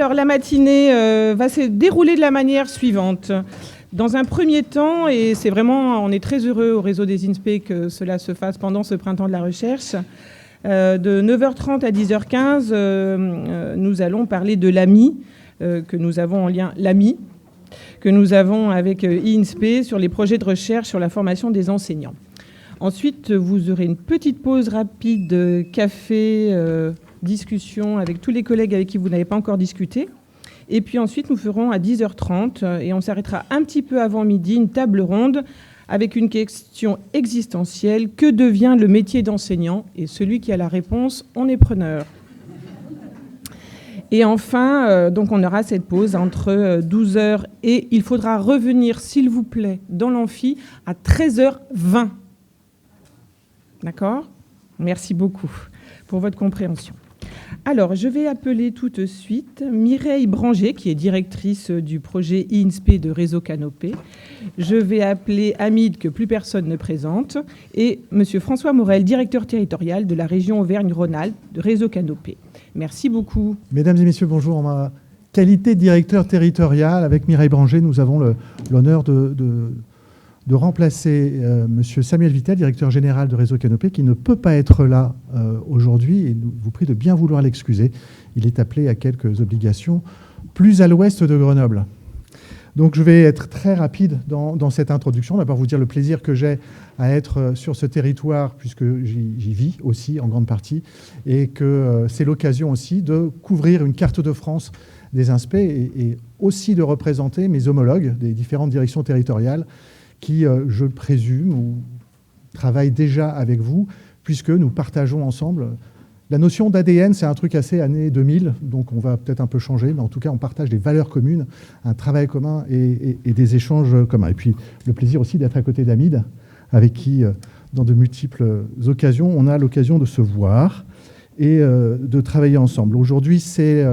Alors, la matinée va se dérouler de la manière suivante. Dans un premier temps, et c'est vraiment, on est très heureux au réseau des INSPE que cela se fasse pendant ce printemps de la recherche, de 9h30 à 10h15, nous allons parler de l'AMI, que nous avons en lien, l'AMI, que nous avons avec INSPE sur les projets de recherche sur la formation des enseignants. Ensuite, vous aurez une petite pause rapide, café, discussion avec tous les collègues avec qui vous n'avez pas encore discuté. Et puis ensuite, nous ferons à 10h30, et on s'arrêtera un petit peu avant midi, une table ronde avec une question existentielle. Que devient le métier d'enseignant? Et celui qui a la réponse, on est preneur. Et enfin, donc on aura cette pause entre 12h et il faudra revenir, s'il vous plaît, dans l'amphi à 13h20. D'accord? Merci beaucoup pour votre compréhension. Alors, je vais appeler tout de suite Mireille Branger, qui est directrice du projet INSPE de Réseau Canopé. Je vais appeler Hamid, que plus personne ne présente, et Monsieur François Morel, directeur territorial de la région Auvergne-Rhône-Alpes de Réseau Canopé. Merci beaucoup. Mesdames et messieurs, bonjour. En ma qualité de directeur territorial, avec Mireille Branger, nous avons l'honneur de remplacer Monsieur Samuel Vittel, directeur général de Réseau Canopé, qui ne peut pas être là aujourd'hui, et nous vous prie de bien vouloir l'excuser. Il est appelé à quelques obligations plus à l'ouest de Grenoble. Donc je vais être très rapide dans cette introduction. D'abord vous dire le plaisir que j'ai à être sur ce territoire, puisque j'y vis aussi en grande partie, et que c'est l'occasion aussi de couvrir une carte de France des INSPE et aussi de représenter mes homologues des différentes directions territoriales qui, je présume, travaillent déjà avec vous, puisque nous partageons ensemble. La notion d'ADN, c'est un truc assez années 2000, donc on va peut-être un peu changer, mais en tout cas, on partage des valeurs communes, un travail commun et des échanges communs. Et puis, le plaisir aussi d'être à côté d'Hamid, avec qui, dans de multiples occasions, on a l'occasion de se voir et de travailler ensemble. Aujourd'hui, c'est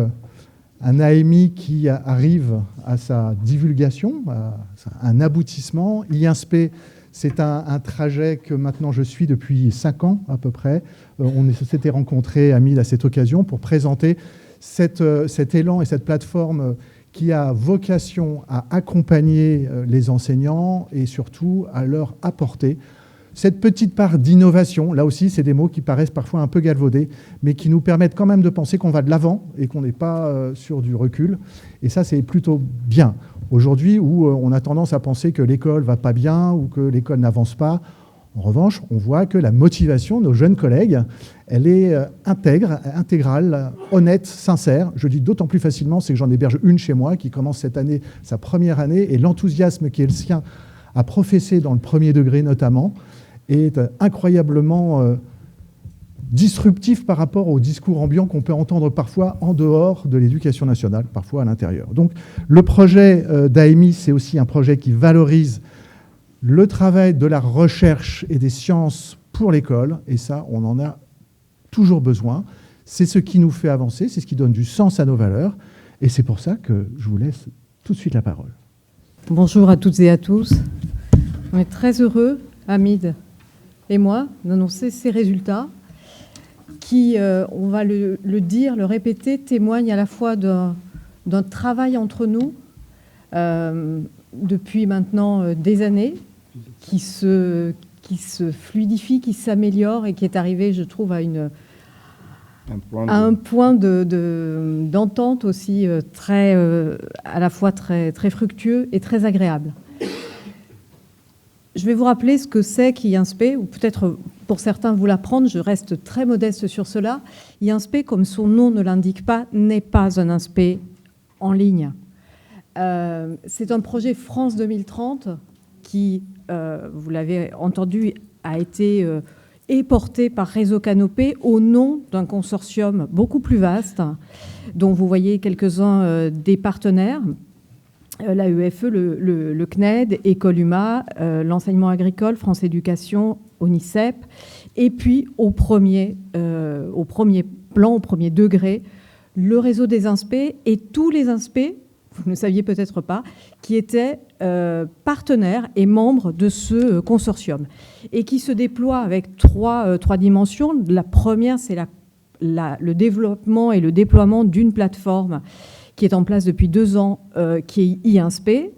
un AMI qui arrive à sa divulgation, à un aboutissement. INSPE, c'est un trajet que maintenant je suis depuis 5 ans à peu près. On s'était rencontrés, Hamid, à cette occasion pour présenter cet élan et cette plateforme qui a vocation à accompagner les enseignants et surtout à leur apporter cette petite part d'innovation. Là aussi, c'est des mots qui paraissent parfois un peu galvaudés, mais qui nous permettent quand même de penser qu'on va de l'avant et qu'on n'est pas sur du recul. Et ça, c'est plutôt bien. Aujourd'hui, où on a tendance à penser que l'école ne va pas bien ou que l'école n'avance pas, en revanche, on voit que la motivation de nos jeunes collègues, elle est intégrale, honnête, sincère. Je dis d'autant plus facilement, c'est que j'en héberge une chez moi qui commence cette année, sa première année, et l'enthousiasme qui est le sien à professer dans le premier degré notamment, est incroyablement disruptif par rapport au discours ambiant qu'on peut entendre parfois en dehors de l'éducation nationale, parfois à l'intérieur. Donc le projet d'AMI, c'est aussi un projet qui valorise le travail de la recherche et des sciences pour l'école, et ça, on en a toujours besoin. C'est ce qui nous fait avancer, c'est ce qui donne du sens à nos valeurs, et c'est pour ça que je vous laisse tout de suite la parole. Bonjour à toutes et à tous. On est très heureux, Hamid et moi, d'annoncer ces résultats qui, on va le dire, le répéter, témoignent à la fois d'un travail entre nous depuis maintenant des années, qui se fluidifie, qui s'améliore et qui est arrivé, je trouve, à un point d'entente aussi très, à la fois très, très fructueux et très agréable. Je vais vous rappeler ce que c'est qu'INSPE, ou peut-être pour certains vous l'apprendre, je reste très modeste sur cela. INSPE, comme son nom ne l'indique pas, n'est pas un INSPE en ligne. C'est un projet France 2030 qui, vous l'avez entendu, a été et porté par Réseau Canopé au nom d'un consortium beaucoup plus vaste, dont vous voyez quelques-uns des partenaires, l'AEFE, le CNED, École UMA, l'enseignement agricole, France Éducation, ONICEP, et puis au premier plan, au premier degré, le réseau des INSPE et tous les INSPE, vous ne le saviez peut-être pas, qui étaient partenaires et membres de ce consortium et qui se déploie avec trois dimensions. La première, c'est le développement et le déploiement d'une plateforme qui est en place depuis 2 ans, qui est e-INSPE.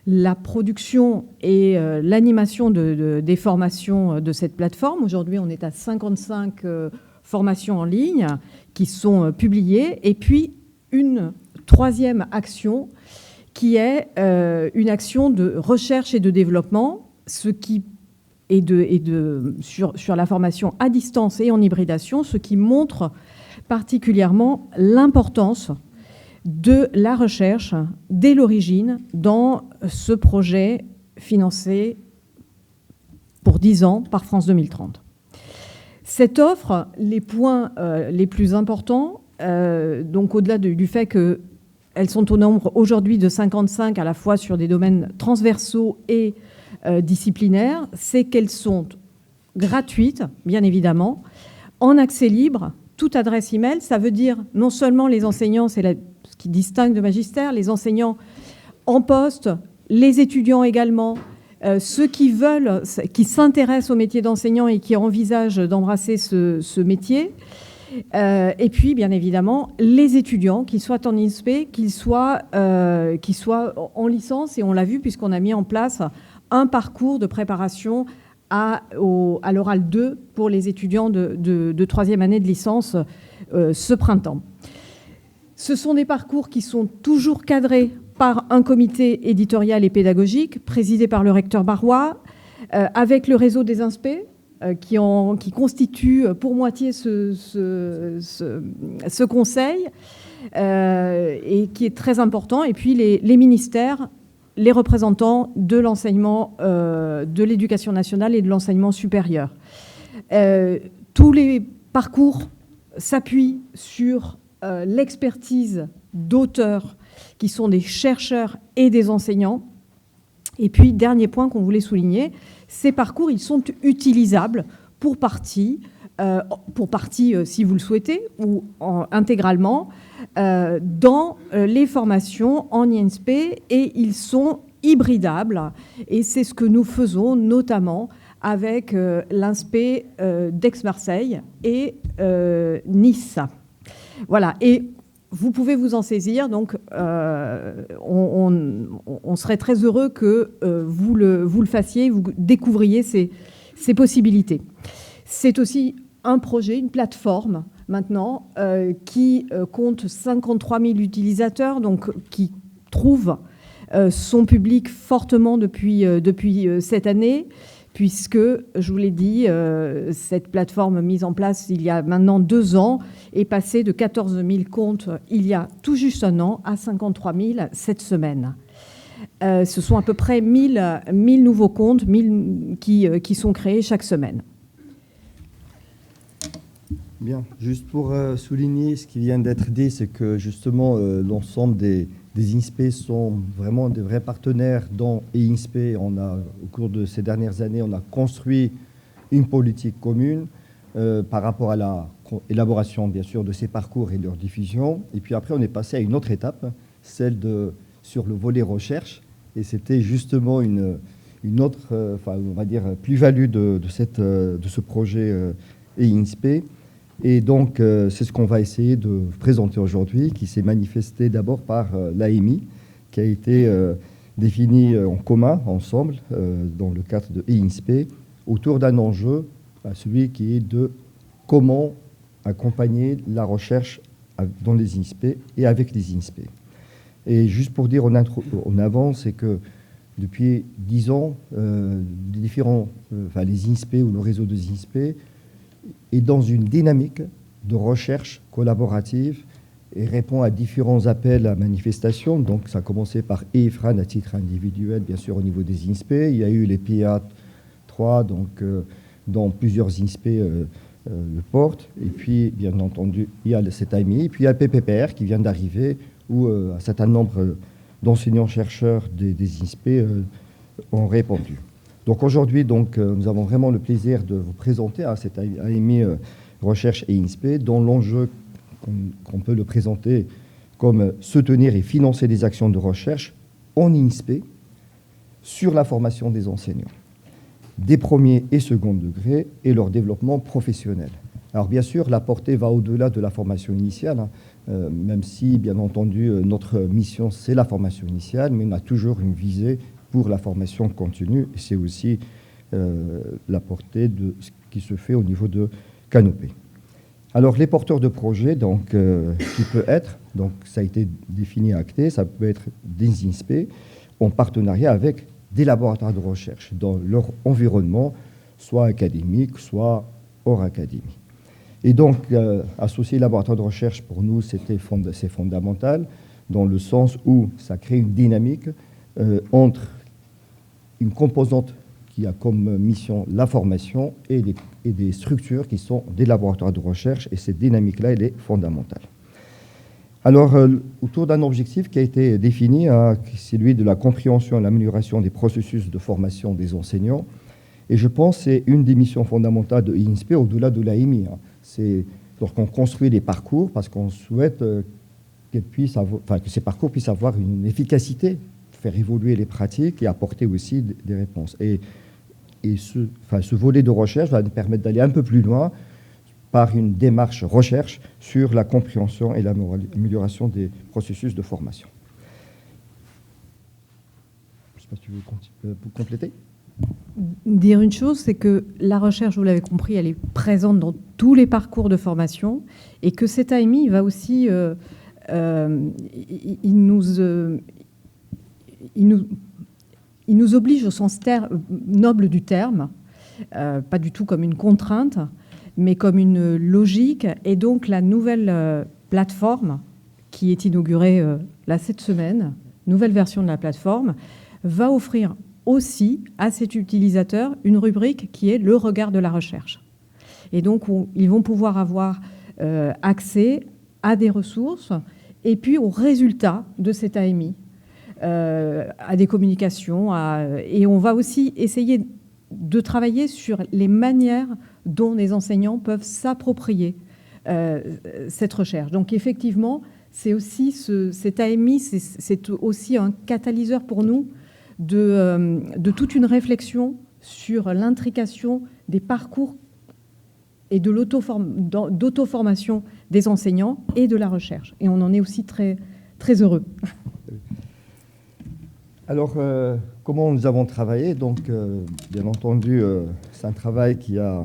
La production et l'animation des formations de cette plateforme. Aujourd'hui, on est à 55 formations en ligne qui sont publiées. Et puis, une troisième action qui est une action de recherche et de développement, sur la formation à distance et en hybridation, ce qui montre particulièrement l'importance de la recherche dès l'origine dans ce projet financé pour 10 ans par France 2030. Cette offre, les points les plus importants, donc au-delà du fait qu'elles sont au nombre aujourd'hui de 55 à la fois sur des domaines transversaux et disciplinaires, c'est qu'elles sont gratuites, bien évidemment, en accès libre, toute adresse email. Ça veut dire non seulement les enseignants, c'est ce qui distingue de magistère, les enseignants en poste, les étudiants également, ceux qui veulent, qui s'intéressent au métier d'enseignant et qui envisagent d'embrasser ce métier. Et puis, bien évidemment, les étudiants, qu'ils soient en INSPE, qu'ils soient en licence, et on l'a vu puisqu'on a mis en place un parcours de préparation à l'oral 2 pour les étudiants de troisième année de licence ce printemps. Ce sont des parcours qui sont toujours cadrés par un comité éditorial et pédagogique présidé par le recteur Barrois, avec le réseau des INSPE, qui constitue pour moitié ce conseil, et qui est très important, et puis les ministères, les représentants de l'enseignement, de l'éducation nationale et de l'enseignement supérieur. Tous les parcours s'appuient sur l'expertise d'auteurs qui sont des chercheurs et des enseignants. Et puis, dernier point qu'on voulait souligner, ces parcours, ils sont utilisables pour partie, si vous le souhaitez, ou intégralement, dans les formations en INSPE, et ils sont hybridables. Et c'est ce que nous faisons notamment avec l'INSPE d'Aix-Marseille et Nice. Voilà. Et vous pouvez vous en saisir, donc on serait très heureux que vous le fassiez, vous découvriez ces possibilités. C'est aussi un projet, une plateforme maintenant qui compte 53 000 utilisateurs, donc qui trouve son public fortement depuis cette année, puisque, je vous l'ai dit, cette plateforme mise en place il y a maintenant 2 ans est passée de 14 000 comptes il y a tout juste 1 an à 53 000 cette semaine. Ce sont à peu près 1000 nouveaux comptes qui sont créés chaque semaine. Bien, juste pour souligner ce qui vient d'être dit, c'est que justement l'ensemble des INSPE sont vraiment des vrais partenaires dans e-INSPE. Au cours de ces dernières années, on a construit une politique commune par rapport à l'élaboration, bien sûr, de ces parcours et de leur diffusion. Et puis après, on est passé à une autre étape, celle sur le volet recherche. Et c'était justement une autre, on va dire, plus-value de ce projet e-INSPE. Et donc, c'est ce qu'on va essayer de vous présenter aujourd'hui, qui s'est manifesté d'abord par l'AMI, qui a été défini en commun, ensemble, dans le cadre de e-INSPE, autour d'un enjeu, celui qui est de comment accompagner la recherche dans les INSPE et avec les INSPE. Et juste pour dire en avant, c'est que depuis 10 ans, les INSPE ou le réseau des INSPE est dans une dynamique de recherche collaborative et répond à différents appels à manifestation. Donc, ça a commencé par EFRAN à titre individuel, bien sûr, au niveau des INSPE. Il y a eu les PA 3, donc, dans plusieurs INSPE le portent. Et puis, bien entendu, il y a cet AMI. Et puis, il y a le PPPR qui vient d'arriver, où un certain nombre d'enseignants-chercheurs des INSPE ont répondu. Donc aujourd'hui, nous avons vraiment le plaisir de vous présenter à cette AMI Recherche et INSPE, dont l'enjeu, qu'on peut le présenter comme soutenir et financer des actions de recherche en INSPE sur la formation des enseignants, des premiers et seconds degrés et leur développement professionnel. Alors bien sûr, la portée va au-delà de la formation initiale, hein, même si, bien entendu, notre mission, c'est la formation initiale, mais on a toujours une visée pour la formation continue, et c'est aussi la portée de ce qui se fait au niveau de Canopé. Alors, les porteurs de projets, donc, qui peut être, donc ça a été défini et acté, ça peut être des INSPE en partenariat avec des laboratoires de recherche dans leur environnement, soit académique, soit hors académie. Et donc, associer laboratoire de recherche, pour nous, c'est fondamental, dans le sens où ça crée une dynamique entre une composante qui a comme mission la formation et des structures qui sont des laboratoires de recherche, et cette dynamique-là, elle est fondamentale. Alors, autour d'un objectif qui a été défini, c'est celui de la compréhension et l'amélioration des processus de formation des enseignants, et je pense que c'est une des missions fondamentales de INSPE au-delà de l'AMI. C'est lorsqu'on construit des parcours, parce qu'on souhaite que ces parcours puissent avoir une efficacité, faire évoluer les pratiques et apporter aussi des réponses. Et ce volet de recherche va nous permettre d'aller un peu plus loin par une démarche recherche sur la compréhension et l'amélioration des processus de formation. Je ne sais pas si tu veux compléter. Dire une chose, c'est que la recherche, vous l'avez compris, elle est présente dans tous les parcours de formation, et que cet AMI va aussi, il nous oblige au sens noble du terme, pas du tout comme une contrainte, mais comme une logique. Et donc la nouvelle plateforme qui est inaugurée là cette semaine, nouvelle version de la plateforme, va offrir aussi à cet utilisateur une rubrique qui est le regard de la recherche. Et donc, ils vont pouvoir avoir accès à des ressources et puis aux résultats de cet AMI, à des communications. Et on va aussi essayer de travailler sur les manières dont les enseignants peuvent s'approprier cette recherche. Donc, effectivement, c'est aussi cet AMI, c'est aussi un catalyseur pour nous de toute une réflexion sur l'intrication des parcours et de d'auto-formation des enseignants et de la recherche. Et on en est aussi très, très heureux. Alors, comment nous avons travaillé? Donc, bien entendu, c'est un travail qui a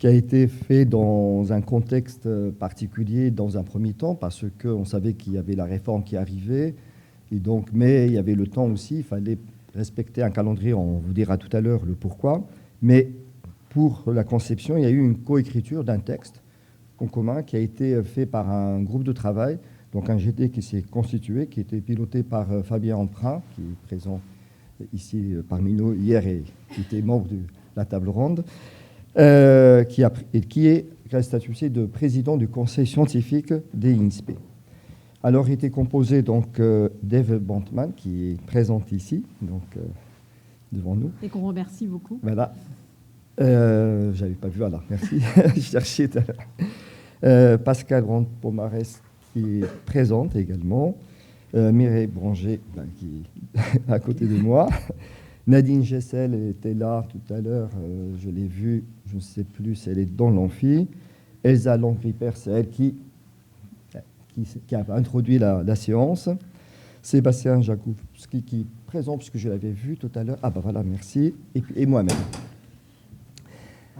été fait dans un contexte particulier dans un premier temps, parce qu'on savait qu'il y avait la réforme qui arrivait. Et donc, mais il y avait le temps aussi, il fallait respecter un calendrier, on vous dira tout à l'heure le pourquoi. Mais pour la conception, il y a eu une coécriture d'un texte en commun qui a été fait par un groupe de travail, donc un GT qui s'est constitué, qui était piloté par Fabien Emprunt, qui est présent ici parmi nous hier et qui était membre de la table ronde, qui est le statut de président du conseil scientifique des INSPE. Alors, il était composé donc d'Eve Bantman, qui est présente ici, donc devant nous. Et qu'on remercie beaucoup. Voilà. J'avais pas vu, voilà, merci. Je cherchais tout à l'heure. Pascal Rand-Pomarès, qui est présente également. Mireille Branger, qui est à côté de moi. Nadine Gessel était là tout à l'heure, je l'ai vue, je ne sais plus si elle est dans l'amphi. Elsa Langriper, c'est elle qui a introduit la séance. Sébastien Jakubski qui est présent, puisque je l'avais vu tout à l'heure. Ah ben voilà, merci. Et moi-même.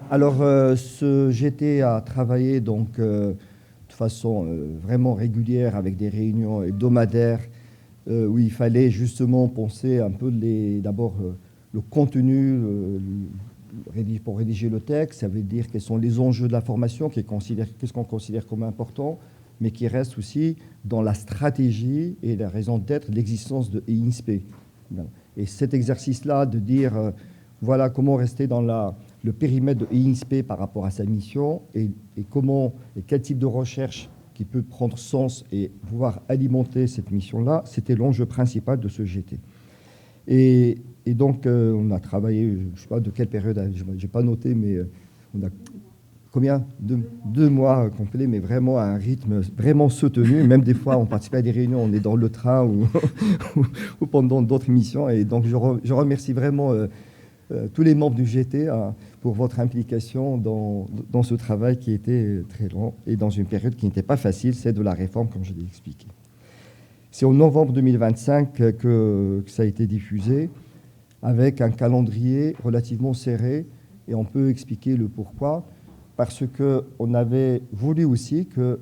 Alors, ce GT a travaillé donc, de façon vraiment régulière avec des réunions hebdomadaires où il fallait justement penser un peu d'abord le contenu pour rédiger le texte. Ça veut dire quels sont les enjeux de la formation, qu'est-ce qu'on considère comme important, mais qui reste aussi dans la stratégie et la raison d'être de l'existence de INSPE. Et cet exercice-là de dire, voilà comment rester dans le périmètre de INSPE par rapport à sa mission et quel type de recherche qui peut prendre sens et pouvoir alimenter cette mission-là, c'était l'enjeu principal de ce GT. Et donc, on a travaillé, je ne sais pas de quelle période, je n'ai pas noté, mais on a... Combien 2 mois complets, mais vraiment à un rythme vraiment soutenu. Même des fois, on participe à des réunions, on est dans le train ou pendant d'autres missions. Et donc, je remercie vraiment tous les membres du GT pour votre implication dans ce travail qui était très long et dans une période qui n'était pas facile, c'est de la réforme, comme je l'ai expliqué. C'est en novembre 2025 que ça a été diffusé, avec un calendrier relativement serré, et on peut expliquer le pourquoi, parce qu'on avait voulu aussi que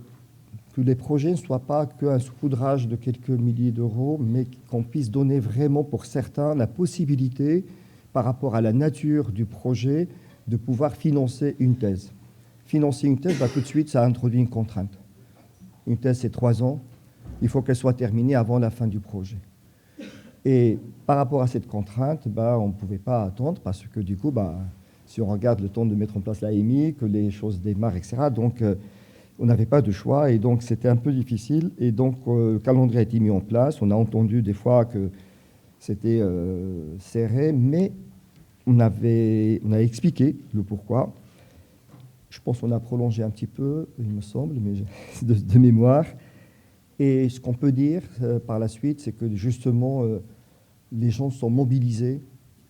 les projets ne soient pas qu'un saupoudrage de quelques milliers d'euros, mais qu'on puisse donner vraiment pour certains la possibilité, par rapport à la nature du projet, de pouvoir financer une thèse. Financer une thèse, tout de suite, ça introduit une contrainte. Une thèse, c'est 3 ans. Il faut qu'elle soit terminée avant la fin du projet. Et par rapport à cette contrainte, on ne pouvait pas attendre, parce que du coup, si on regarde le temps de mettre en place l'AMI, que les choses démarrent, etc., donc on n'avait pas de choix, et donc c'était un peu difficile. Et donc le calendrier a été mis en place. On a entendu des fois que c'était serré, mais on a expliqué le pourquoi. Je pense qu'on a prolongé un petit peu, il me semble, mais de mémoire. Et ce qu'on peut dire par la suite, c'est que justement, les gens sont mobilisés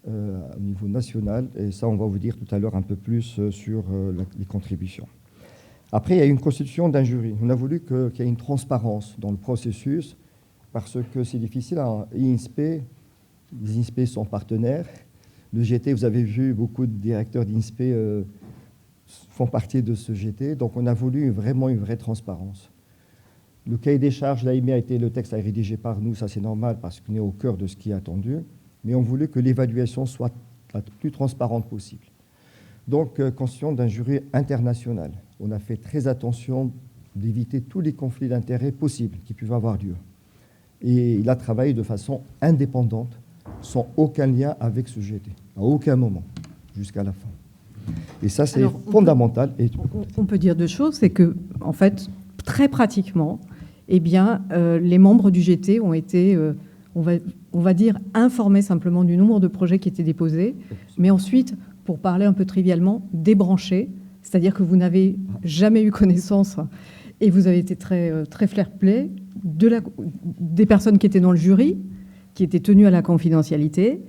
au niveau national. Et ça, on va vous dire tout à l'heure un peu plus sur les contributions. Après, il y a une constitution d'un jury. On a voulu qu'il y ait une transparence dans le processus, parce que c'est difficile. INSPE, les INSPE sont partenaires. Le GT, vous avez vu, beaucoup de directeurs d'INSPE font partie de ce GT. Donc, on a voulu vraiment une vraie transparence. Le cahier des charges, l'AMI le texte a été rédigé par nous, ça c'est normal, parce qu'on est au cœur de ce qui est attendu. Mais on voulait que l'évaluation soit la plus transparente possible. Donc, constitution d'un jury international. On a fait très attention d'éviter tous les conflits d'intérêts possibles qui peuvent avoir lieu. Et il a travaillé de façon indépendante, sans aucun lien avec ce GT, à aucun moment, jusqu'à la fin. Et ça, c'est fondamental. On peut dire 2 choses, c'est que, en fait, très pratiquement, les membres du GT ont été, on va dire, informés simplement du nombre de projets qui étaient déposés, mais ensuite, pour parler un peu trivialement, débranchés, c'est-à-dire que vous n'avez jamais eu connaissance, et vous avez été très, très fair-play, des personnes qui étaient dans le jury, qui étaient tenues à la confidentialité,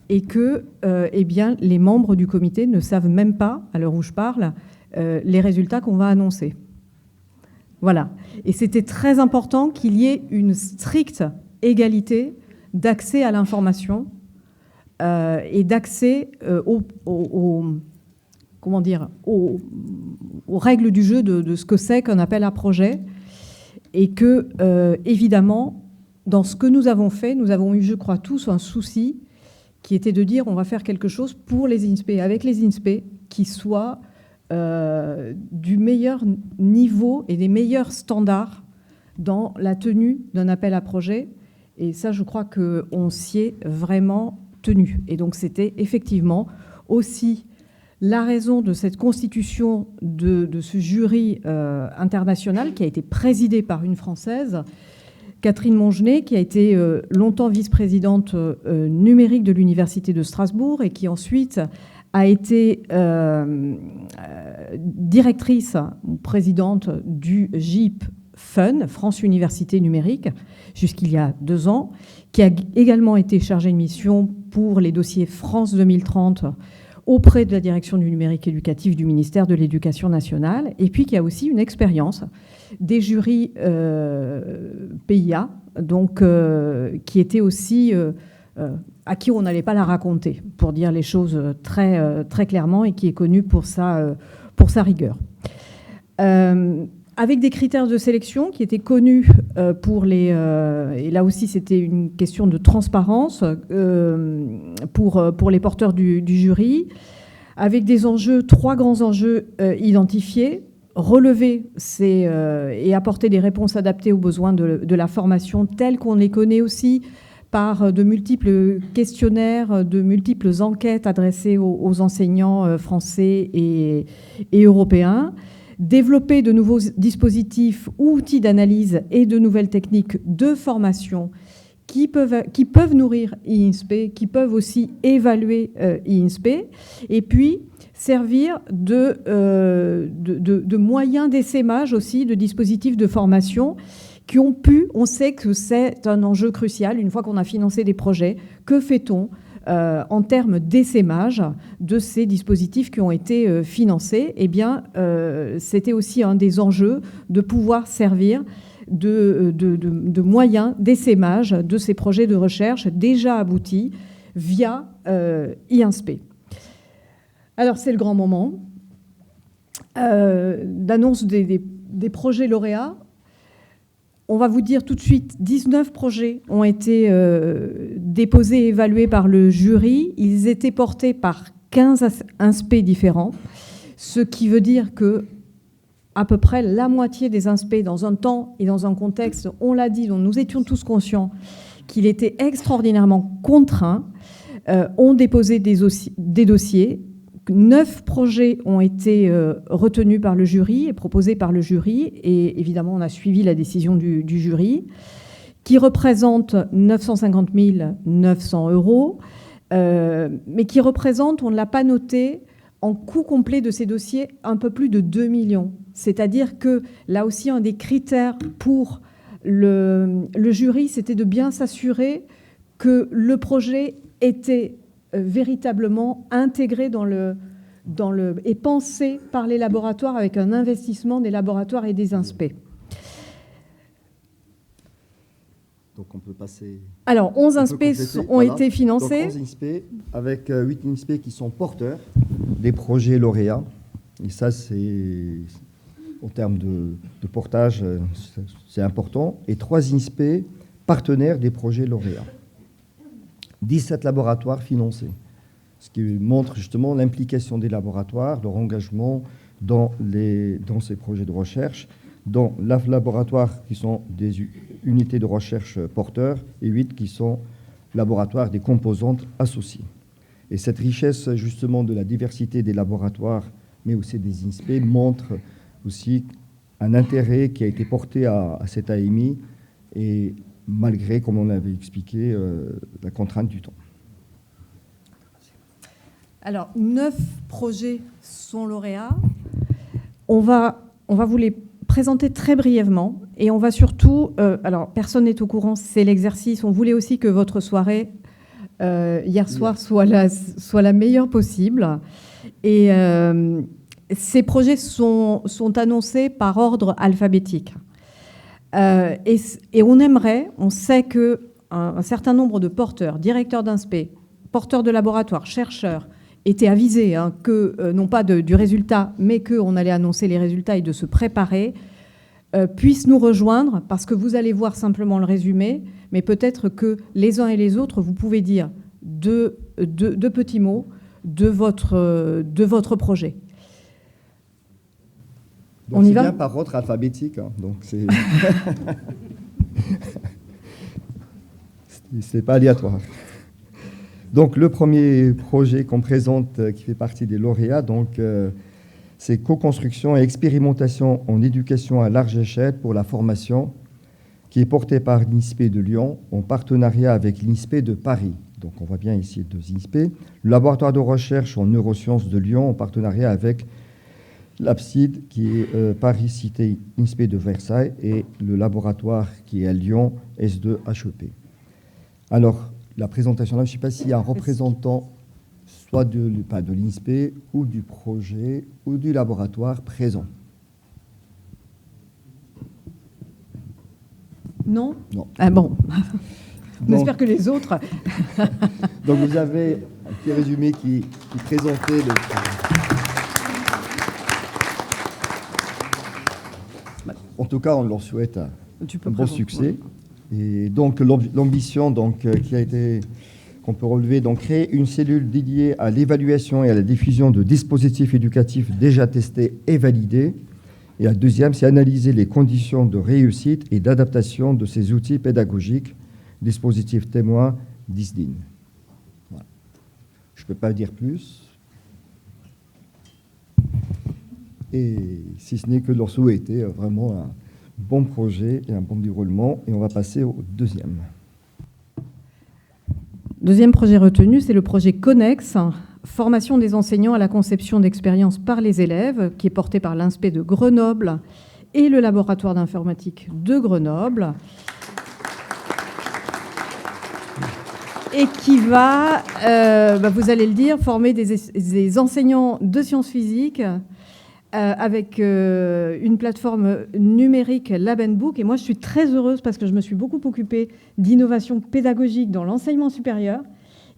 et que les membres du comité ne savent même pas, à l'heure où je parle, les résultats qu'on va annoncer. Voilà. Et c'était très important qu'il y ait une stricte égalité d'accès à l'information et d'accès aux règles du jeu de ce que c'est qu'un appel à projet. Et que, évidemment, dans ce que nous avons fait, nous avons eu, je crois, tous un souci qui était de dire on va faire quelque chose pour les INSPE, avec les INSPE, qui soit du meilleur niveau et des meilleurs standards dans la tenue d'un appel à projet. Et ça, je crois qu'on s'y est vraiment tenu. Et donc, c'était effectivement aussi la raison de cette constitution de ce jury international qui a été présidé par une Française, Catherine Mongenet, qui a été longtemps vice-présidente numérique de l'Université de Strasbourg et qui ensuite a été directrice ou présidente du GIP FUN, France Université Numérique, jusqu'il y a 2 ans, qui a également été chargée de mission pour les dossiers France 2030 auprès de la direction du numérique éducatif du ministère de l'Éducation nationale, et puis qui a aussi une expérience des jurys PIA, donc qui était aussi à qui on n'allait pas la raconter, pour dire les choses très, très clairement, et qui est connu pour sa rigueur. Avec des critères de sélection qui étaient connus pour les... et là aussi, c'était une question de transparence pour les porteurs du jury, avec des enjeux, 3 grands enjeux identifiés, relever et apporter des réponses adaptées aux besoins de la formation tels qu'on les connaît aussi par de multiples questionnaires, de multiples enquêtes adressées aux enseignants français et européens, développer de nouveaux dispositifs ou outils d'analyse et de nouvelles techniques de formation qui peuvent nourrir INSPE, qui peuvent aussi évaluer INSPE, et puis servir de moyens d'essaimage aussi, de dispositifs de formation qui ont pu, on sait que c'est un enjeu crucial, une fois qu'on a financé des projets, que fait-on en termes d'essaimage de ces dispositifs qui ont été financés. Eh bien, c'était aussi un des enjeux de pouvoir servir de moyens d'essaimage de ces projets de recherche déjà aboutis via INSPE. Alors, c'est le grand moment d'annonce des projets lauréats. On va vous dire tout de suite, 19 projets ont été déposés et évalués par le jury. Ils étaient portés par 15 INSPE différents, ce qui veut dire que à peu près la moitié des INSPE, dans un temps et dans un contexte, on l'a dit, dont nous étions tous conscients qu'il était extraordinairement contraint, ont déposé des dossiers. 9 projets ont été retenus par le jury et proposés par le jury. Et évidemment, on a suivi la décision du jury, qui représente 950 900 €, mais qui représente, on ne l'a pas noté, en coût complet de ces dossiers, un peu plus de 2 millions. C'est-à-dire que, là aussi, un des critères pour le jury, c'était de bien s'assurer que le projet était véritablement intégré et pensé par les laboratoires avec un investissement des laboratoires et des INSPE. Donc on peut passer... Alors, 11 INSPE ont été financés. Donc 11 INSPE avec 8 INSPE qui sont porteurs des projets lauréats. Et ça, c'est, en termes de portage, c'est important. Et 3 INSPE partenaires des projets lauréats. 17 laboratoires financés, ce qui montre justement l'implication des laboratoires, leur engagement dans ces projets de recherche, dans les laboratoires qui sont des unités de recherche porteurs et 8 qui sont laboratoires des composantes associées. Et cette richesse justement de la diversité des laboratoires, mais aussi des INSPE, montre aussi un intérêt qui a été porté à cette AMI et malgré, comme on l'avait expliqué, la contrainte du temps. Alors, 9 projets sont lauréats. On va vous les présenter très brièvement et on va surtout... alors, personne n'est au courant, c'est l'exercice. On voulait aussi que votre soirée, hier soir, soit la meilleure possible. Et ces projets sont annoncés par ordre alphabétique. Et on sait qu'un certain nombre de porteurs, directeurs d'INSPE, porteurs de laboratoires, chercheurs, étaient avisés non pas du résultat, mais qu'on allait annoncer les résultats et de se préparer, puissent nous rejoindre, parce que vous allez voir simplement le résumé, mais peut-être que les uns et les autres, vous pouvez dire deux petits mots de votre projet. Donc on y va bien par ordre alphabétique, donc c'est pas aléatoire. Donc le premier projet qu'on présente, qui fait partie des lauréats, donc c'est co-construction et expérimentation en éducation à large échelle pour la formation, qui est porté par l'INSPE de Lyon en partenariat avec l'INSPE de Paris. Donc on voit bien ici 2 INSPE. Le laboratoire de recherche en neurosciences de Lyon en partenariat avec l'APSID, qui est Paris Cité INSPE de Versailles, et le laboratoire qui est à Lyon, S2 HEP. Alors, la présentation là, je ne sais pas s'il y a un représentant soit de l'INSPE ou du projet ou du laboratoire présent. Non ? Non. Ah bon. On espère que les autres... Donc vous avez un petit résumé qui présentait le... En tout cas, on leur souhaite un bon succès. Et donc, l'ambition qu'on peut relever, donc créer une cellule dédiée à l'évaluation et à la diffusion de dispositifs éducatifs déjà testés et validés. Et la deuxième, c'est analyser les conditions de réussite et d'adaptation de ces outils pédagogiques, dispositifs témoins, DISDIN. Voilà. Je ne peux pas dire plus. Et si ce n'est que leur souhaiter vraiment un bon projet et un bon déroulement. Et on va passer au deuxième. Deuxième projet retenu, c'est le projet CONNEX, formation des enseignants à la conception d'expériences par les élèves, qui est porté par l'INSPE de Grenoble et le laboratoire d'informatique de Grenoble. et qui va, vous allez le dire, former des enseignants de sciences physiques avec une plateforme numérique Lab & Book. Et moi, je suis très heureuse parce que je me suis beaucoup occupée d'innovation pédagogique dans l'enseignement supérieur.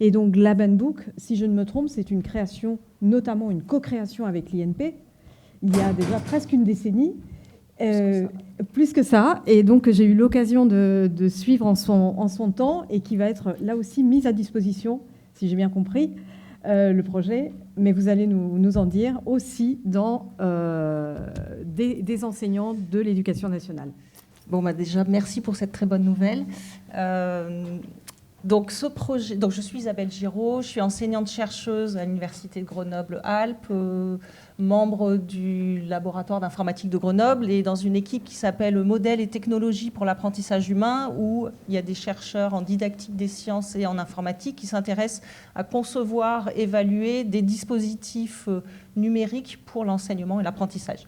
Et donc, Lab & Book, si je ne me trompe, c'est une création, notamment une co-création avec l'INP, il y a déjà presque une décennie. Plus que ça, et donc j'ai eu l'occasion de suivre en son temps et qui va être là aussi mise à disposition, si j'ai bien compris, le projet, mais vous allez nous en dire aussi dans des enseignants de l'éducation nationale. Bon, déjà, merci pour cette très bonne nouvelle. Donc, ce projet, je suis Isabelle Giraud, je suis enseignante-chercheuse à l'Université de Grenoble-Alpes, membre du laboratoire d'informatique de Grenoble et dans une équipe qui s'appelle Modèles et technologies pour l'apprentissage humain, où il y a des chercheurs en didactique des sciences et en informatique qui s'intéressent à concevoir, évaluer des dispositifs numériques pour l'enseignement et l'apprentissage.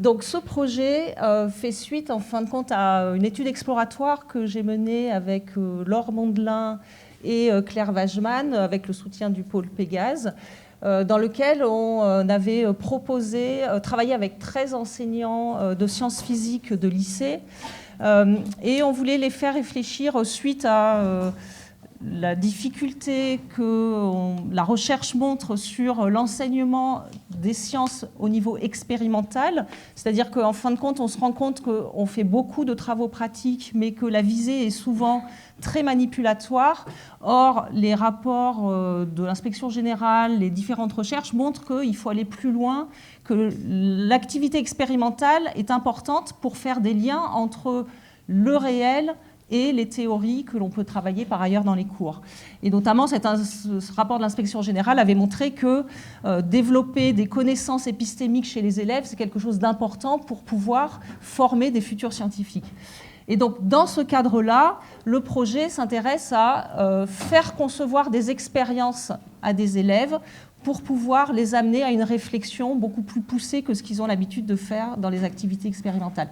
Donc ce projet fait suite en fin de compte à une étude exploratoire que j'ai menée avec Laure Mondelin et Claire Wageman avec le soutien du pôle Pégase, dans lequel on avait proposé travailler avec 13 enseignants de sciences physiques de lycée et on voulait les faire réfléchir suite à la difficulté que la recherche montre sur l'enseignement des sciences au niveau expérimental, c'est-à-dire qu'en fin de compte, on se rend compte qu'on fait beaucoup de travaux pratiques, mais que la visée est souvent très manipulatoire. Or, les rapports de l'inspection générale, les différentes recherches montrent qu'il faut aller plus loin, que l'activité expérimentale est importante pour faire des liens entre le réel et les théories que l'on peut travailler par ailleurs dans les cours. Et notamment, ce rapport de l'inspection générale avait montré que développer des connaissances épistémiques chez les élèves, c'est quelque chose d'important pour pouvoir former des futurs scientifiques. Et donc, dans ce cadre-là, le projet s'intéresse à faire concevoir des expériences à des élèves pour pouvoir les amener à une réflexion beaucoup plus poussée que ce qu'ils ont l'habitude de faire dans les activités expérimentales.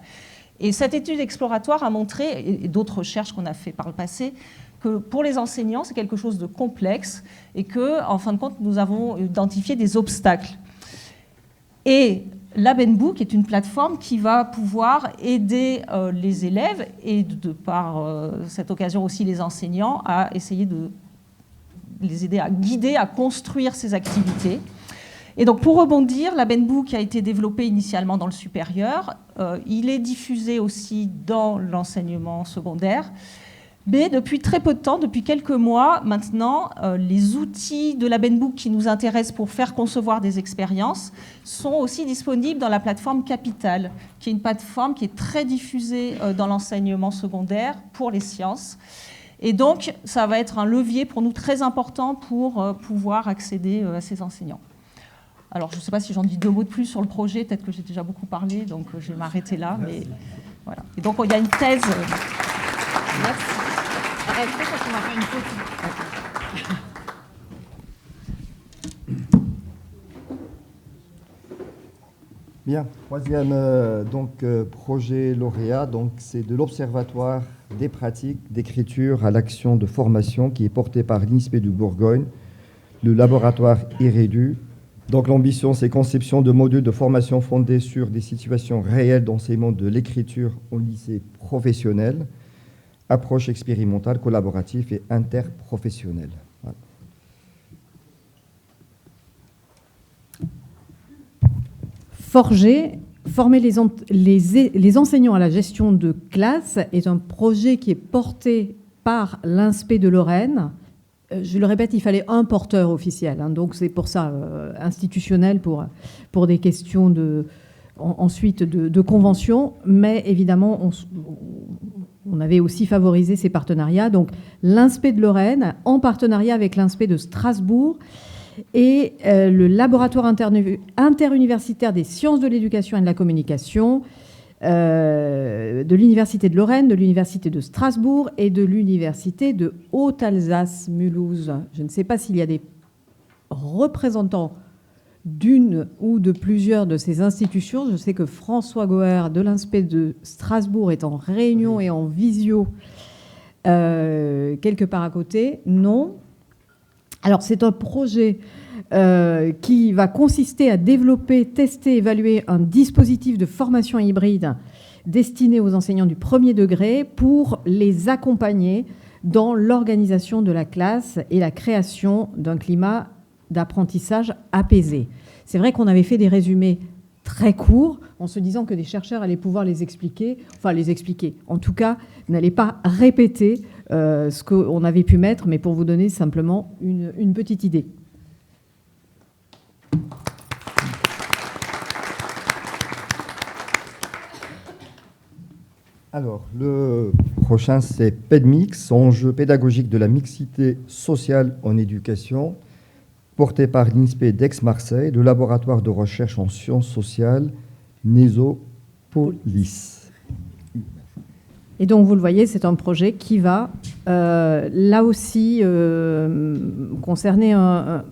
Et cette étude exploratoire a montré, et d'autres recherches qu'on a fait par le passé, que pour les enseignants, c'est quelque chose de complexe et que, en fin de compte, nous avons identifié des obstacles. Et Lab & Book est une plateforme qui va pouvoir aider les élèves et, de par cette occasion aussi, les enseignants à essayer de les aider à guider, à construire ces activités. Et donc, pour rebondir, Lab & Book a été développé initialement dans le supérieur. Il est diffusé aussi dans l'enseignement secondaire. Mais depuis très peu de temps, depuis quelques mois maintenant, les outils de Lab & Book qui nous intéressent pour faire concevoir des expériences sont aussi disponibles dans la plateforme Capital, qui est une plateforme qui est très diffusée dans l'enseignement secondaire pour les sciences. Et donc, ça va être un levier pour nous très important pour pouvoir accéder à ces enseignants. Alors, je ne sais pas si j'en dis 2 mots de plus sur le projet, peut-être que j'ai déjà beaucoup parlé, donc je vais m'arrêter là. Mais voilà. Et donc, il y a une thèse. Merci. Peut-être qu'on va faire une photo. Bien, troisième projet lauréat, c'est de l'Observatoire des pratiques d'écriture à l'action de formation qui est porté par l'INSPE de Bourgogne, le laboratoire IREDU. Donc l'ambition, c'est conception de modules de formation fondés sur des situations réelles d'enseignement de l'écriture au lycée professionnel, approche expérimentale, collaborative et interprofessionnelle. Voilà. Former les enseignants à la gestion de classe est un projet qui est porté par l'INSPE de Lorraine. Je le répète, il fallait un porteur officiel, hein, donc c'est pour ça institutionnel, pour des questions ensuite de convention, mais évidemment, on avait aussi favorisé ces partenariats. Donc l'INSPE de Lorraine, en partenariat avec l'INSPE de Strasbourg, et le laboratoire interuniversitaire des sciences de l'éducation et de la communication de l'Université de Lorraine, de l'Université de Strasbourg et de l'Université de Haute-Alsace-Mulhouse. Je ne sais pas s'il y a des représentants d'une ou de plusieurs de ces institutions. Je sais que François Goer de l'INSPE de Strasbourg est en réunion et en visio quelque part à côté? Non. Alors, c'est un projet qui va consister à développer, tester, évaluer un dispositif de formation hybride destiné aux enseignants du premier degré pour les accompagner dans l'organisation de la classe et la création d'un climat d'apprentissage apaisé. C'est vrai qu'on avait fait des résumés très courts, en se disant que des chercheurs allaient pouvoir les expliquer, en tout cas, n'allaient pas répéter ce qu'on avait pu mettre, mais pour vous donner simplement une petite idée. Alors, le prochain, c'est PEDMIX, enjeu pédagogique de la mixité sociale en éducation, porté par l'INSPE d'Aix-Marseille, le laboratoire de recherche en sciences sociales Nésopolis. Et donc, vous le voyez, c'est un projet qui va, là aussi, concerner un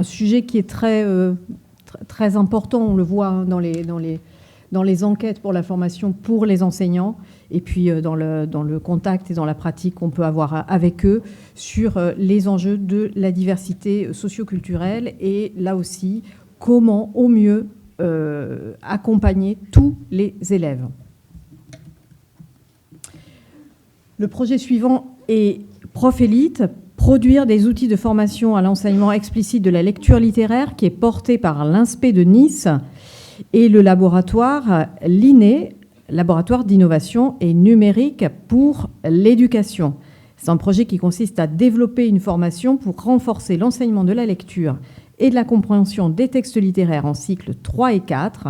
sujet qui est très important. On le voit hein, dans les enquêtes pour la formation pour les enseignants, et puis dans le contact et dans la pratique qu'on peut avoir avec eux sur les enjeux de la diversité socio-culturelle, et là aussi, comment au mieux accompagner tous les élèves. Le projet suivant est Profélite, produire des outils de formation à l'enseignement explicite de la lecture littéraire, qui est porté par l'INSPE de Nice et le laboratoire l'INE, laboratoire d'innovation et numérique pour l'éducation. C'est un projet qui consiste à développer une formation pour renforcer l'enseignement de la lecture et de la compréhension des textes littéraires en cycle 3 et 4,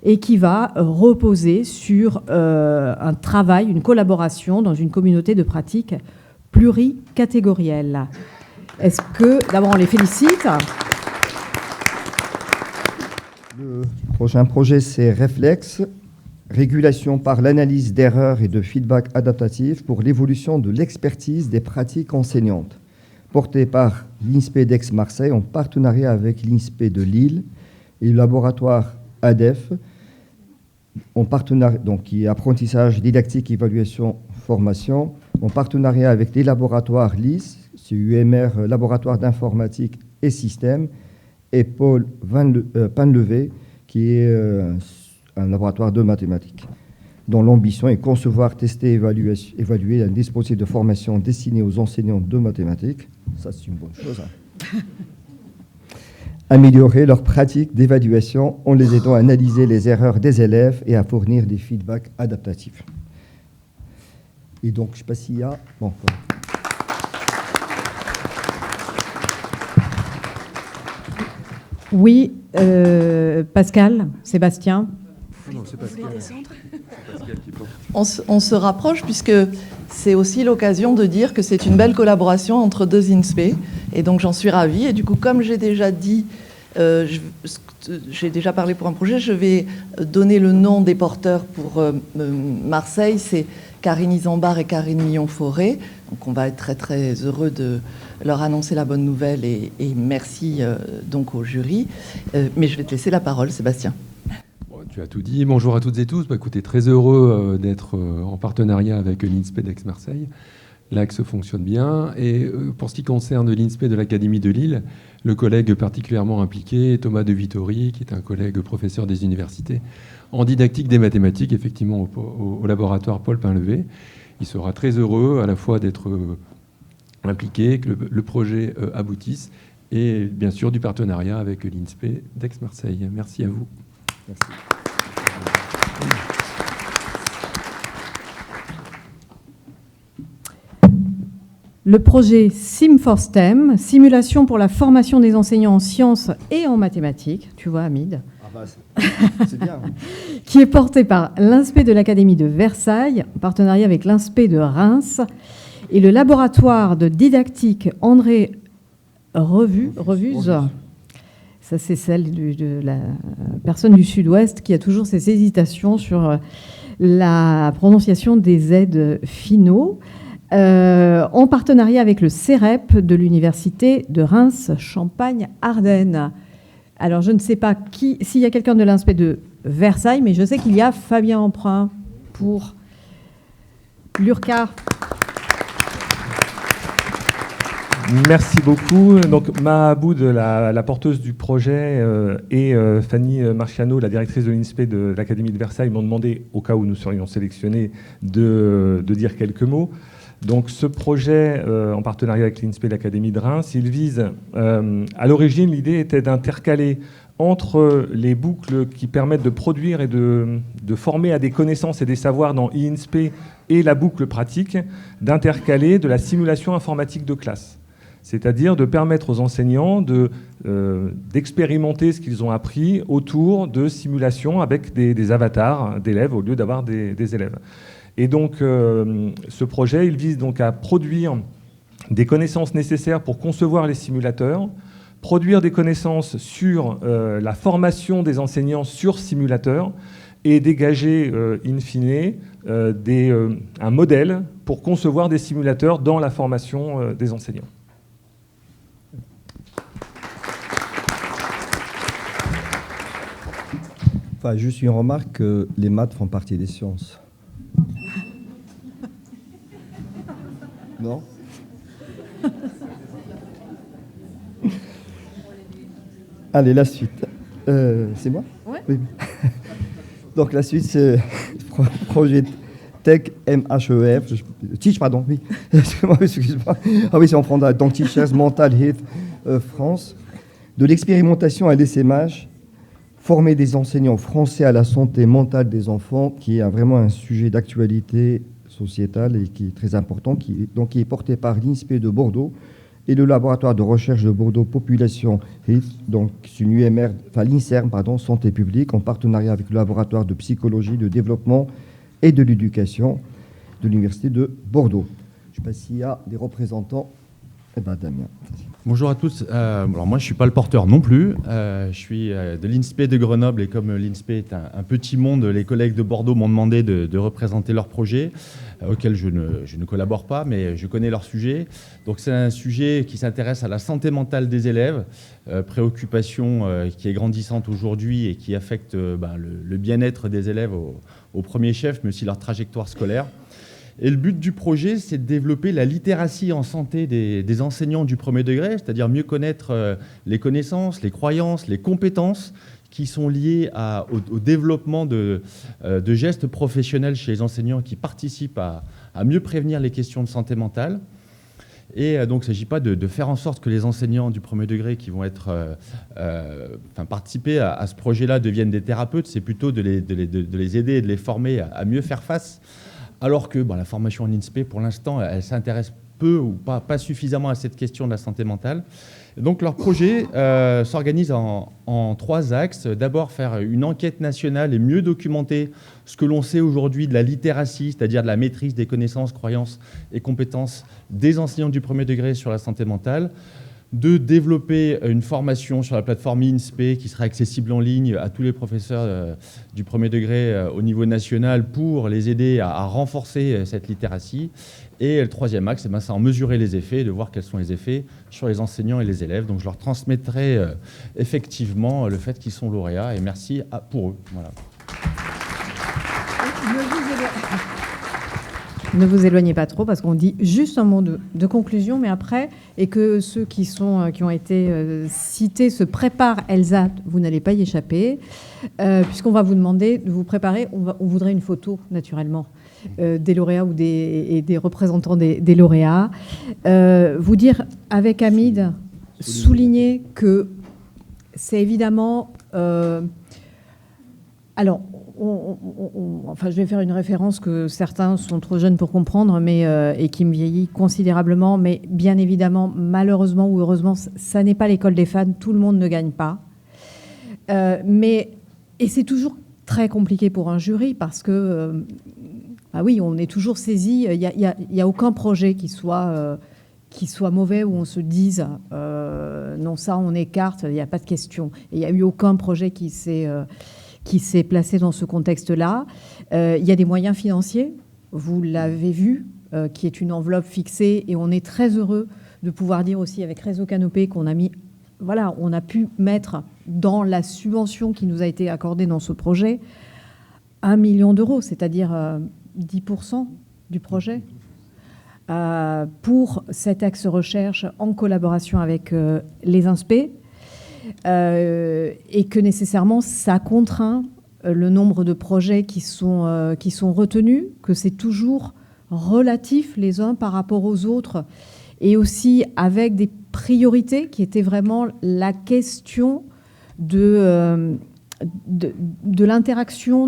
et qui va reposer sur un travail, une collaboration dans une communauté de pratique pluricatégorielle. Est-ce que, d'abord, on les félicite. Le prochain projet, c'est Réflexe, régulation par l'analyse d'erreurs et de feedback adaptatif pour l'évolution de l'expertise des pratiques enseignantes, porté par l'INSPE d'Aix-Marseille en partenariat avec l'INSPE de Lille et le laboratoire ADEF, en partenariat, donc qui est apprentissage, didactique, évaluation, formation, en partenariat avec les laboratoires LIS, c'est UMR, laboratoire d'informatique et système, et Paul Panlevé, qui est un laboratoire de mathématiques, dont l'ambition est concevoir, tester, évaluer un dispositif de formation destiné aux enseignants de mathématiques. Ça, c'est une bonne chose. Hein. Améliorer leur pratique d'évaluation en les aidant à analyser les erreurs des élèves et à fournir des feedbacks adaptatifs. Et donc, je ne sais pas s'il y a... Bon, voilà. Oui, Pascal, Sébastien. Non, c'est Pascal. On se rapproche puisque c'est aussi l'occasion de dire que c'est une belle collaboration entre deux INSPE, et donc j'en suis ravie. Et du coup, comme j'ai déjà dit, j'ai déjà parlé pour un projet, je vais donner le nom des porteurs pour Marseille. C'est Karine Isambard et Karine Millon-Forêt. Donc on va être très très heureux de leur annoncer la bonne nouvelle, et merci donc au jury. Mais je vais te laisser la parole, Sébastien. Tu as tout dit. Bonjour à toutes et tous. Écoutez, très heureux d'être en partenariat avec l'INSPE d'Aix-Marseille. L'axe fonctionne bien. Et pour ce qui concerne l'INSPE de l'Académie de Lille, le collègue particulièrement impliqué, Thomas de Vittori, qui est un collègue professeur des universités en didactique des mathématiques, effectivement au laboratoire Paul Pinlevé. Il sera très heureux à la fois d'être impliqué, que le projet aboutisse, et bien sûr du partenariat avec l'INSPE d'Aix-Marseille. Merci à vous. Merci. Le projet Sim4STEM, simulation pour la formation des enseignants en sciences et en mathématiques, tu vois, Hamid, c'est bien. qui est porté par l'INSPE de l'Académie de Versailles, en partenariat avec l'INSPE de Reims, et le laboratoire de didactique André Revuse. Ça, c'est celle de la personne du Sud-Ouest qui a toujours ses hésitations sur la prononciation des Z finaux, en partenariat avec le CEREP de l'Université de Reims-Champagne-Ardenne. Alors, je ne sais pas s'il y a quelqu'un de l'INSPE de Versailles, mais je sais qu'il y a Fabien Emprunt pour l'URCA. Merci beaucoup. Donc, Maha Aboud, la porteuse du projet, et Fanny Marciano, la directrice de l'INSPE de l'Académie de Versailles, m'ont demandé, au cas où nous serions sélectionnés, de dire quelques mots. Donc, ce projet, en partenariat avec l'INSPE et l'Académie de Reims, il vise, à l'origine, l'idée était d'intercaler entre les boucles qui permettent de produire et de former à des connaissances et des savoirs dans INSPE et la boucle pratique, d'intercaler de la simulation informatique de classe. C'est-à-dire de permettre aux enseignants d'expérimenter ce qu'ils ont appris autour de simulations avec des avatars d'élèves au lieu d'avoir des élèves. Et donc, ce projet, il vise donc à produire des connaissances nécessaires pour concevoir les simulateurs, produire des connaissances sur la formation des enseignants sur simulateurs et dégager, in fine, un modèle pour concevoir des simulateurs dans la formation des enseignants. Enfin, juste une remarque, les maths font partie des sciences. Non ? Allez, la suite. C'est moi ? Ouais. Oui. Donc la suite, c'est projet Tech MHEF. Teach, pardon, oui. Excuse-moi. Ah oui, c'est en français. Donc Teachers Mental Health France. De l'expérimentation à l'essaimage, former des enseignants français à la santé mentale des enfants, qui est vraiment un sujet d'actualité sociétale et qui est très important, qui est porté par l'INSPE de Bordeaux et le laboratoire de recherche de Bordeaux Population Health, donc c'est une UMR, enfin l'INSERM, pardon, Santé publique, en partenariat avec le laboratoire de psychologie, de développement et de l'éducation de l'Université de Bordeaux. Je ne sais pas s'il y a des représentants. Eh bien, Damien. Bonjour à tous. Alors moi, je ne suis pas le porteur non plus. Je suis de l'INSPE de Grenoble et comme l'INSPE est un petit monde, les collègues de Bordeaux m'ont demandé de représenter leur projet, auquel je ne collabore pas, mais je connais leur sujet. Donc c'est un sujet qui s'intéresse à la santé mentale des élèves, préoccupation qui est grandissante aujourd'hui et qui affecte le bien-être des élèves au premier chef, mais aussi leur trajectoire scolaire. Et le but du projet, c'est de développer la littératie en santé des enseignants du premier degré, c'est-à-dire mieux connaître les connaissances, les croyances, les compétences qui sont liées au développement de gestes professionnels chez les enseignants qui participent à mieux prévenir les questions de santé mentale. Et donc, il ne s'agit pas de faire en sorte que les enseignants du premier degré qui vont participer à ce projet-là deviennent des thérapeutes, c'est plutôt de les aider et de les former à mieux faire face. Alors que la formation en INSPE, pour l'instant, elle s'intéresse peu ou pas suffisamment à cette question de la santé mentale. Et donc leur projet s'organise en 3 axes. D'abord, faire une enquête nationale et mieux documenter ce que l'on sait aujourd'hui de la littératie, c'est-à-dire de la maîtrise des connaissances, croyances et compétences des enseignants du premier degré sur la santé mentale. De développer une formation sur la plateforme INSPE qui sera accessible en ligne à tous les professeurs du premier degré au niveau national pour les aider à renforcer cette littératie. Et le 3e axe, c'est en mesurer les effets, de voir quels sont les effets sur les enseignants et les élèves. Donc je leur transmettrai effectivement le fait qu'ils sont lauréats et merci pour eux. Voilà. Ne vous éloignez pas trop parce qu'on dit juste un mot de conclusion, mais après, et que ceux qui ont été cités se préparent, Elsa, vous n'allez pas y échapper, puisqu'on va vous demander de vous préparer. On voudrait une photo, naturellement, des lauréats ou des représentants des lauréats. Vous dire, avec Hamid, souligner que c'est évidemment... alors, je vais faire une référence que certains sont trop jeunes pour comprendre, et qui me vieillit considérablement. Mais bien évidemment, malheureusement ou heureusement, ça n'est pas l'école des fans. Tout le monde ne gagne pas. Et c'est toujours très compliqué pour un jury parce que, oui, on est toujours saisi. Il y a aucun projet qui soit mauvais où on se dise non, ça on écarte. Il n'y a pas de question. Et il n'y a eu aucun projet qui s'est placé dans ce contexte-là. Il y a des moyens financiers, vous l'avez vu, qui est une enveloppe fixée, et on est très heureux de pouvoir dire aussi avec Réseau Canopé qu'on a on a pu mettre dans la subvention qui nous a été accordée dans ce projet 1 million d'euros, c'est-à-dire 10% du projet pour cet axe recherche en collaboration avec les INSPE et que nécessairement ça contraint le nombre de projets qui sont retenus, que c'est toujours relatif les uns par rapport aux autres et aussi avec des priorités qui étaient vraiment la question de l'interaction,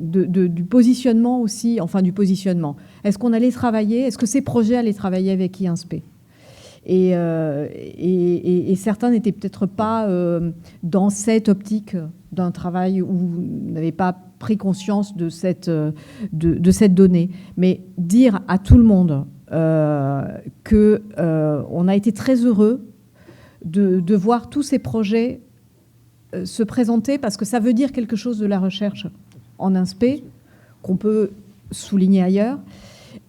du positionnement aussi, enfin du positionnement. Est-ce qu'on allait travailler, est-ce que ces projets allaient travailler avec INSPE ? Et certains n'étaient peut-être pas dans cette optique d'un travail où n'avaient pas pris conscience de cette donnée. Mais dire à tout le monde qu'on a été très heureux de voir tous ces projets se présenter, parce que ça veut dire quelque chose de la recherche en INSPE, qu'on peut souligner ailleurs,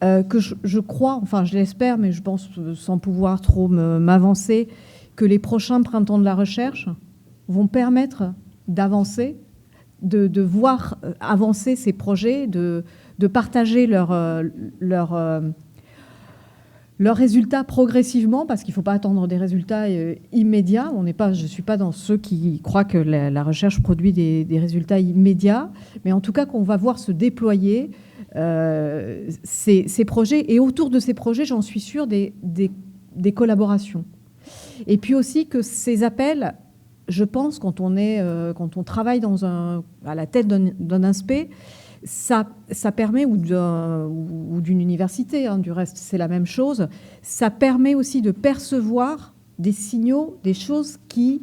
que je crois, enfin je l'espère, mais je pense sans pouvoir trop m'avancer, que les prochains printemps de la recherche vont permettre d'avancer, de voir avancer ces projets, de partager leurs résultats progressivement, parce qu'il ne faut pas attendre des résultats immédiats. Je ne suis pas dans ceux qui croient que la recherche produit des résultats immédiats, mais en tout cas qu'on va voir se déployer ces projets. Et autour de ces projets, j'en suis sûre, des collaborations. Et puis aussi que ces appels, je pense, quand on travaille à la tête d'un INSPE, ça permet, ou d'une université, hein, du reste c'est la même chose, ça permet aussi de percevoir des signaux, des choses qui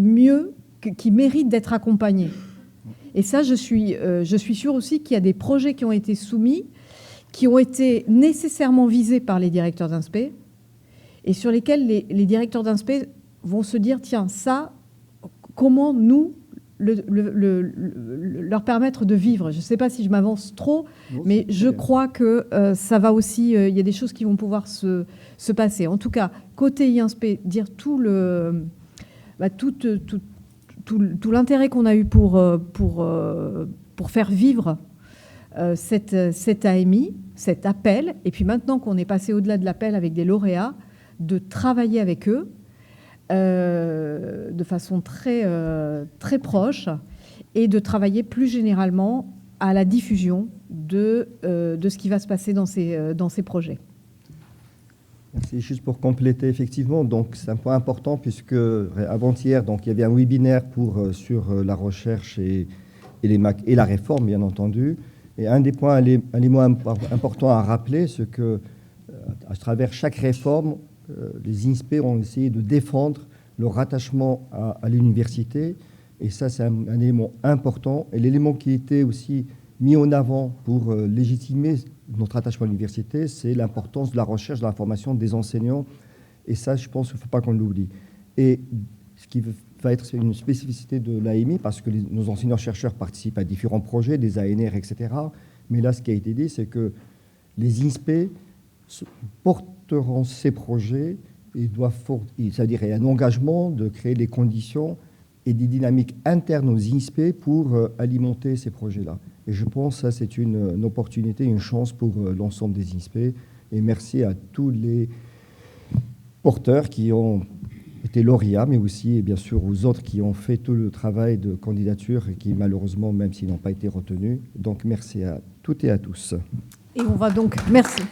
méritent d'être accompagnées. Et ça, je suis sûre aussi qu'il y a des projets qui ont été soumis, qui ont été nécessairement visés par les directeurs d'INSPE, et sur lesquels les directeurs d'INSPE vont se dire, tiens, ça, comment nous leur permettre de vivre. Je ne sais pas si je m'avance trop, mais je crois que ça va aussi... Il y a des choses qui vont pouvoir se passer. En tout cas, côté INSPE, dire tout l'intérêt qu'on a eu pour faire vivre cet AMI, cet appel, et puis maintenant qu'on est passé au-delà de l'appel avec des lauréats, de travailler avec eux de façon très, très proche et de travailler plus généralement à la diffusion de ce qui va se passer dans ces projets. Merci. Juste pour compléter, effectivement, donc c'est un point important puisque avant-hier, donc il y avait un webinaire sur la recherche et la réforme, bien entendu. Et un des points, un élément important à rappeler, c'est que à travers chaque réforme, les INSPE ont essayé de défendre leur rattachement à l'université. Et ça, c'est un élément important. Et l'élément qui était aussi mis en avant pour légitimer notre attachement à l'université, c'est l'importance de la recherche, de la formation des enseignants. Et ça, je pense qu'il ne faut pas qu'on l'oublie. Et ce qui va être une spécificité de l'AMI, parce que nos enseignants-chercheurs participent à différents projets, des ANR, etc. Mais là, ce qui a été dit, c'est que les INSPE porteront ces projets et c'est-à-dire il y a un engagement de créer les conditions et des dynamiques internes aux INSPE pour alimenter ces projets-là. Et je pense que ça, c'est une opportunité, une chance pour l'ensemble des INSPE. Et merci à tous les porteurs qui ont été lauréats, mais aussi, et bien sûr, aux autres qui ont fait tout le travail de candidature et qui, malheureusement, même s'ils n'ont pas été retenus. Donc, merci à toutes et à tous. Et on va donc... Merci.